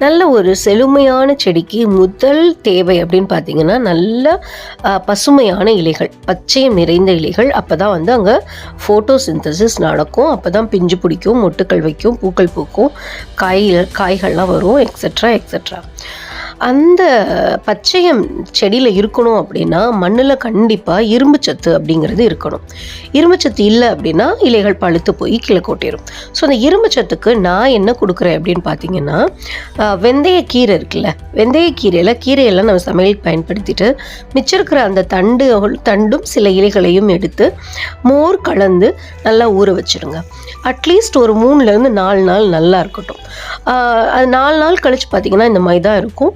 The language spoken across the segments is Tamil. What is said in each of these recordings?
நல்ல ஒரு செழுமையான செடிக்கு முதல் தேவை அப்படின்னு பார்த்தீங்கன்னா நல்ல பசுமையான இலைகள், பச்சையம் நிறைந்த இலைகள். அப்போ தான் வந்து அங்கே ஃபோட்டோசிந்தசிஸ் நடக்கும். அப்போ தான் பிஞ்சு பிடிக்கும், மொட்டுக்கள் வைக்கும், பூக்கள் பூக்கும், காய்கள்லாம் வரும், எக்ஸட்ரா எக்ஸட்ரா. அந்த பச்சையம் செடியில் இருக்கணும் அப்படின்னா மண்ணில் கண்டிப்பாக இரும்புச்சத்து அப்படிங்கிறது இருக்கணும். இரும்புச்சத்து இல்லை அப்படின்னா இலைகள் பழுத்து போய் கீழே கொட்டிடும். ஸோ அந்த இரும்புச்சத்துக்கு நான் என்ன கொடுக்குறேன் அப்படின்னு பார்த்தீங்கன்னா, வெந்தயக்கீரை இருக்குல்ல, கீரையெல்லாம் நம்ம சமையலுக்கு பயன்படுத்திட்டு மிச்சம் இருக்கிற அந்த தண்டும் சில இலைகளையும் எடுத்து மோர் கலந்து நல்லா ஊற வச்சுடுங்க. அட்லீஸ்ட் ஒரு 3-4 நாள் நல்லா இருக்கட்டும். அது 4 நாள் கழித்து பார்த்திங்கன்னா இந்த மாதிரி தான் இருக்கும்.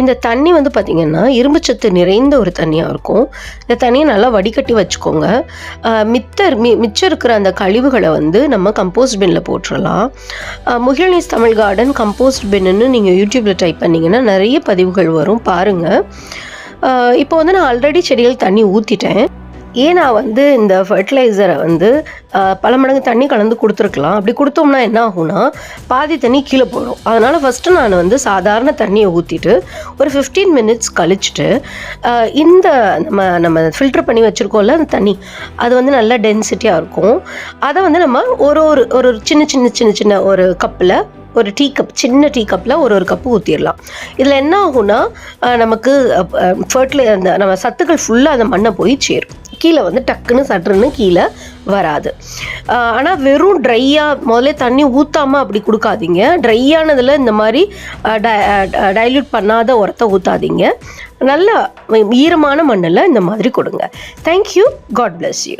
இந்த தண்ணி வந்து பார்த்திங்கன்னா இரும்புச்சத்து நிறைந்த ஒரு தண்ணியாக இருக்கும். இந்த தண்ணியை நல்லா வடிகட்டி வச்சுக்கோங்க. மிச்சம் இருக்கிற அந்த கழிவுகளை வந்து நம்ம கம்போஸ்ட் பின்னில் போட்டுடலாம். முகில்நீஸ் தமிழ் கார்டன் கம்போஸ்ட் பின்னு நீங்கள் யூடியூப்பில் டைப் பண்ணிங்கன்னா நிறைய பதிவுகள் வரும், பாருங்கள். இப்போ வந்து நான் ஆல்ரெடி செடிகள் தண்ணி ஊற்றிட்டேன். நான் வந்து இந்த ஃபர்டிலைசரை வந்து பல மடங்கு தண்ணி கலந்து கொடுத்துருக்கலாம். அப்படி கொடுத்தோம்னா என்ன ஆகும்னா பாதி தண்ணி கீழே போயிடும். அதனால் ஃபஸ்ட்டு நான் வந்து சாதாரண தண்ணியை ஊற்றிட்டு ஒரு 15 மினிட்ஸ் கழிச்சுட்டு இந்த நம்ம ஃபில்டர் பண்ணி வச்சுருக்கோம்ல அந்த தண்ணி, அது வந்து நல்லா டென்சிட்டியாக இருக்கும். அதை வந்து நம்ம ஒரு சின்ன ஒரு கப்பில், ஒரு சின்ன டீ கப்பில் ஒரு கப்பு ஊற்றிடலாம். இதில் என்ன ஆகும்னா நமக்கு அந்த நம்ம சத்துக்கள் ஃபுல்லாக அந்த மண்ணை போய் சேரும். கீழே வந்து டக்குன்னு சட்டுன்னு கீழே வராது. ஆனால் வெறும் ட்ரையாக முதல்ல தண்ணி ஊற்றாமல் அப்படி கொடுக்காதீங்க. ட்ரையானதில் இந்த மாதிரி டைல்யூட் பண்ணாத உரத்தை ஊற்றாதீங்க. நல்ல ஈரமான மண்ணில் இந்த மாதிரி கொடுங்க. தேங்க்யூ. God bless you.